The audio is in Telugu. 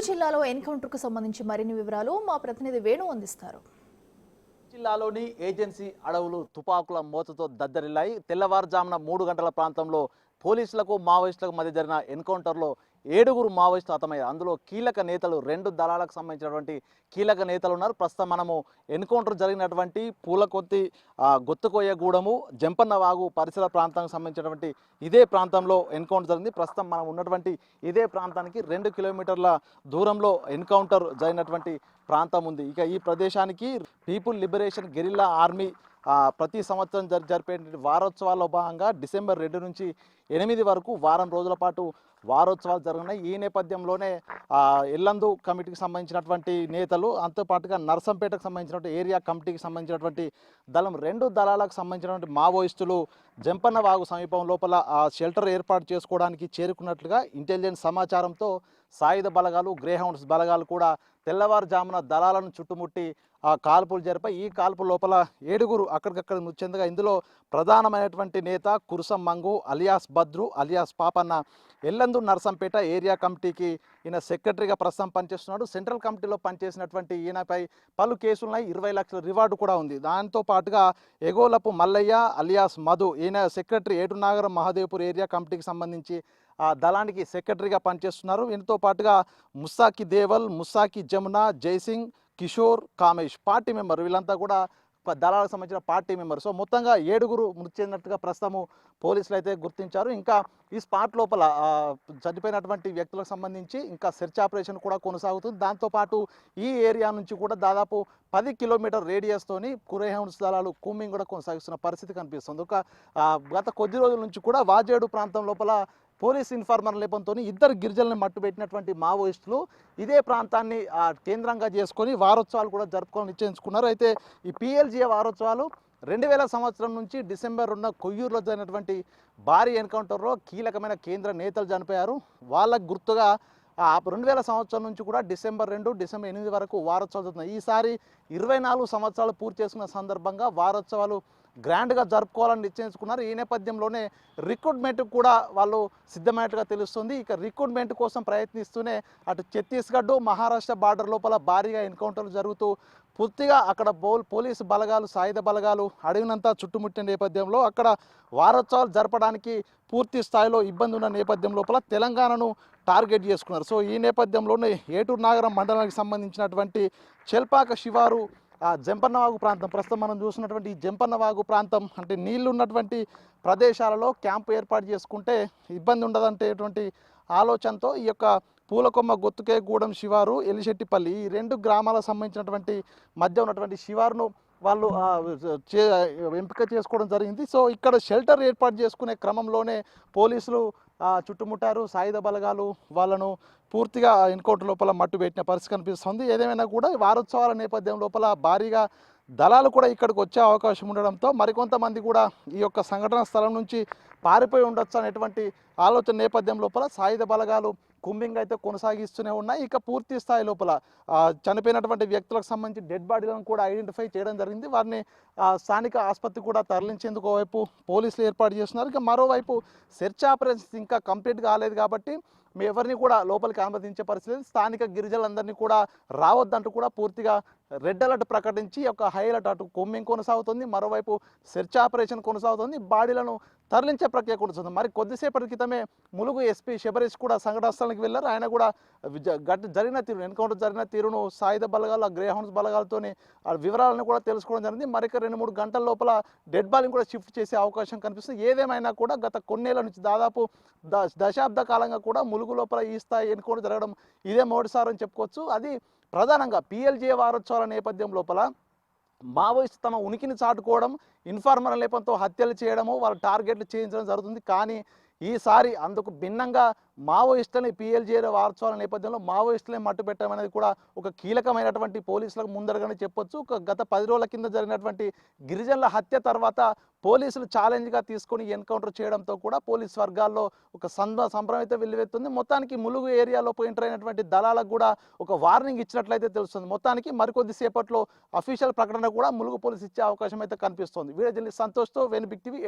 జిల్లాలో ఎన్కౌంటర్కు సంబంధించి మరిన్ని వివరాలు మా ప్రతినిధి వేణు అందిస్తారు. జిల్లాలోని ఏజెన్సీ అడవులు తుపాకుల మోతతో దద్దరిల్లాయి. తెల్లవారుజామున 3 గంటల ప్రాంతంలో పోలీసులకు మావోయిస్టులకు మధ్య జరిగిన ఎన్కౌంటర్లో 7గురు మావోయిస్టులు హతమయ్యారు. అందులో కీలక నేతలు 2 దళాలకు సంబంధించినటువంటి కీలక నేతలు ఉన్నారు. ప్రస్తుతం మనము ఎన్కౌంటర్ జరిగినటువంటి పూలకొత్తి గొత్తుకోయగూడెము జంపన్న వాగు పరిసర ప్రాంతానికి సంబంధించినటువంటి ఇదే ప్రాంతంలో ఎన్కౌంటర్ జరిగింది. ప్రస్తుతం మనం ఉన్నటువంటి ఇదే ప్రాంతానికి 2 కిలోమీటర్ల దూరంలో ఎన్కౌంటర్ జరిగినటువంటి ప్రాంతం ఉంది. ఇక ఈ ప్రదేశానికి పీపుల్ లిబరేషన్ గెరిల్లా ఆర్మీ ప్రతి సంవత్సరం జరిపే వారోత్సవాల్లో భాగంగా డిసెంబర్ 2 నుంచి 8 వరకు వారం రోజుల పాటు వారోత్సవాలు జరుగుతున్నాయి. ఈ నేపథ్యంలోనే ఎల్లందు కమిటీకి సంబంధించినటువంటి నేతలు అంతోపాటుగా నర్సంపేటకు సంబంధించినటువంటి ఏరియా కమిటీకి సంబంధించినటువంటి దళం 2 దళాలకు సంబంధించినటువంటి మావోయిస్టులు జంపన్న వాగు సమీపం లోపల షెల్టర్ ఏర్పాటు చేసుకోవడానికి చేరుకున్నట్లుగా ఇంటెలిజెన్స్ సమాచారంతో సాయుధ బలగాలు గ్రేహౌండ్స్ బలగాలు కూడా తెల్లవారుజామున దళాలను చుట్టుముట్టి కాల్పులు జరిపాయి. ఈ కాల్పు లోపల 7గురు అక్కడికక్కడ మృతి చెందగా ఇందులో ప్రధానమైనటువంటి నేత Kurusam Mangu alias Badru alias Papanna Yellandu Narsampet area కమిటీకి ఈయన సెక్రటరీగా ప్రస్తుతం పనిచేస్తున్నాడు. సెంట్రల్ కమిటీలో పనిచేసినటువంటి ఈయనపై పలు కేసులున్నాయి. 20 లక్షల రివార్డు కూడా ఉంది. దాంతో పాటుగా ఎగోలపు మల్లయ్య అలియాస్ మధు ఈయన సెక్రటరీ ఏటునాగరం మహాదేవ్పూర్ ఏరియా కమిటీకి సంబంధించి దళానికి సెక్రటరీగా పనిచేస్తున్నారు. వీటితో పాటుగా ముస్సాకి దేవల్ ముస్సాకి జమున జైసింగ్ కిషోర్ కామేష్ పార్టీ మెంబర్ వీళ్ళంతా కూడా దళాలకు సంబంధించిన పార్టీ మెంబర్. సో మొత్తంగా 7గురు మృతి చెందినట్టుగా ప్రస్తుతము పోలీసులు అయితే గుర్తించారు. ఇంకా ఈ స్పాట్ లోపల చనిపోయినటువంటి వ్యక్తులకు సంబంధించి ఇంకా సెర్చ్ ఆపరేషన్ కూడా కొనసాగుతుంది. దాంతోపాటు ఈ ఏరియా నుంచి కూడా దాదాపు 10 కిలోమీటర్ రేడియస్తోని గ్రేహౌండ్స్ దళాలు కూంబింగ్ కూడా కొనసాగిస్తున్న పరిస్థితి కనిపిస్తుంది. గత కొద్ది రోజుల నుంచి కూడా వాజేడు ప్రాంతం లోపల పోలీస్ ఇన్ఫార్మర్ లేపంతో 2 గిరిజనులను మట్టుబెట్టినటువంటి మావోయిస్టులు ఇదే ప్రాంతాన్ని కేంద్రంగా చేసుకొని వారోత్సవాలు కూడా జరుపుకొని నిశ్చయించుకున్నారు. అయితే ఈ PLGA వారోత్సవాలు 2000 సంవత్సరం నుంచి డిసెంబర్ 2 కొయ్యూరులో జరిగినటువంటి భారీ ఎన్కౌంటర్లో కీలకమైన కేంద్ర నేతలు చనిపోయారు. వాళ్ళకు గుర్తుగా 2000 సంవత్సరం నుంచి కూడా డిసెంబర్ 2 డిసెంబర్ 8 వరకు వారోత్సవాలు జరుగుతున్నాయి. ఈసారి 24 సంవత్సరాలు పూర్తి చేసుకున్న సందర్భంగా వారోత్సవాలు గ్రాండ్గా జరుపుకోవాలని నిశ్చయించుకున్నారు. ఈ నేపథ్యంలోనే రిక్రూట్మెంట్ కూడా వాళ్ళు సిద్ధమైనట్టుగా తెలుస్తుంది. ఇక రిక్రూట్మెంట్ కోసం ప్రయత్నిస్తూనే అటు ఛత్తీస్గఢ్ మహారాష్ట్ర బార్డర్ లోపల భారీగా ఎన్కౌంటర్లు జరుగుతూ పూర్తిగా అక్కడ పోలీసు బలగాలు సాయుధ బలగాలు అడవినంతా చుట్టుముట్టిన నేపథ్యంలో అక్కడ వారోత్సవాలు జరపడానికి పూర్తి స్థాయిలో ఇబ్బంది ఉన్న నేపథ్యం లోపల తెలంగాణను టార్గెట్ చేసుకున్నారు. సో ఈ నేపథ్యంలోనే ఏటూరు నాగరం మండలానికి సంబంధించినటువంటి చెల్పాక శివారు జంపన్నవాగు ప్రాంతం ప్రస్తుతం మనం చూసినటువంటి ఈ జంపన్నవాగు ప్రాంతం అంటే నీళ్లు ఉన్నటువంటి ప్రదేశాలలో క్యాంపు ఏర్పాటు చేసుకుంటే ఇబ్బంది ఉండదంటేటువంటి ఆలోచనతో ఈ యొక్క పూలకొమ్మ గొత్తుకేగూడెం శివారు ఎలిశెట్టిపల్లి ఈ 2 గ్రామాలకు సంబంధించినటువంటి మధ్య ఉన్నటువంటి శివారును వాళ్ళు ఎంపిక చేసుకోవడం జరిగింది. సో ఇక్కడ షెల్టర్ ఏర్పాటు చేసుకునే క్రమంలోనే పోలీసులు చుట్టుముట్టారు. సాయుధ బలగాలు వాళ్ళను పూర్తిగా ఎన్కౌంటర్ లోపల మట్టుబెట్టిన పరిస్థితి కనిపిస్తుంది. ఏదేమైనా కూడా వారోత్సవాల నేపథ్యం లోపల భారీగా దళాలు కూడా ఇక్కడికి వచ్చే అవకాశం ఉండడంతో మరికొంతమంది కూడా ఈ యొక్క సంఘటన స్థలం నుంచి పారిపోయి ఉండొచ్చు అనేటువంటి ఆలోచన నేపథ్యం లోపల సాయుధ బలగాలు కూంబింగ్ అయితే కొనసాగిస్తూనే ఉన్నాయి. ఇక పూర్తి స్థాయి లోపల చనిపోయినటువంటి వ్యక్తులకు సంబంధించి డెడ్ బాడీలను కూడా ఐడెంటిఫై చేయడం జరిగింది. వారిని స్థానిక ఆసుపత్రి కూడా తరలించేందుకు ఒకవైపు పోలీసులు ఏర్పాటు చేస్తున్నారు. ఇక మరోవైపు సెర్చ్ ఆపరేషన్స్ ఇంకా కంప్లీట్ కాలేదు కాబట్టి ఎవరిని కూడా లోపలికి అనుమతించే పరిస్థితి. స్థానిక గిరిజనులందరినీ కూడా రావద్దంటూ కూడా పూర్తిగా రెడ్ అలర్ట్ ప్రకటించి ఒక హై అలర్ట్ అటు కూంబింగ్ కొనసాగుతుంది. మరోవైపు సెర్చ్ ఆపరేషన్ కొనసాగుతుంది. బాడీలను తరలించే ప్రక్రియ కొనసాగుతుంది. మరి కొద్దిసేపటి క్రితమే ములుగు SP శబరీష్ కూడా సంఘటన స్థలానికి వెళ్ళారు. ఆయన కూడా జరిగిన తీరు ఎన్కౌంటర్ జరిగిన తీరును సాయుధ బలగాలు గ్రేహౌండ్స్ బలగాలతోని వివరాలను కూడా తెలుసుకోవడం జరిగింది. మరిక 2-3 గంటల లోపల డెడ్ బాడీని కూడా షిఫ్ట్ చేసే అవకాశం కనిపిస్తుంది. ఏదేమైనా కూడా గత కొన్నేళ్ల నుంచి దాదాపు దశాబ్ద కాలంగా కూడా ములుగు లోపల ఈ స్థాయి ఎన్కౌంటర్ జరగడం ఇదే మొదటిసారి అని చెప్పుకోవచ్చు. అది ప్రధానంగా PLGA వారోత్సవాల నేపథ్యం లోపల మావోయిస్టు తమ ఉనికిని చాటుకోవడం ఇన్ఫార్మర్ లేపంతో హత్యలు చేయడము వాళ్ళ టార్గెట్లు చేయించడం జరుగుతుంది. కానీ ఈసారి అందుకు భిన్నంగా మావోయిస్టులని PLGA వారోత్సవాల నేపథ్యంలో మావోయిస్టులే మట్టు పెట్టడం అనేది కూడా ఒక కీలకమైనటువంటి పోలీసులకు ముందరగానే చెప్పొచ్చు. గత 10 రోజుల కింద జరిగినటువంటి గిరిజనుల హత్య తర్వాత పోలీసులు ఛాలెంజ్గా తీసుకొని ఎన్కౌంటర్ చేయడంతో కూడా పోలీస్ వర్గాల్లో ఒక సంబరం అయితే వెల్లువెత్తుంది. మొత్తానికి ములుగు ఏరియాలో ఎంటర్ అయినటువంటి దళాలకు కూడా ఒక వార్నింగ్ ఇచ్చినట్లయితే తెలుస్తుంది. మొత్తానికి మరికొద్ది సేపట్లో అఫీషియల్ ప్రకటన కూడా ములుగు పోలీసు ఇచ్చే అవకాశం అయితే కనిపిస్తుంది. వీడియో జర్నలిస్ట్ సంతోష్తో వేణు బిగ్ టీవీ.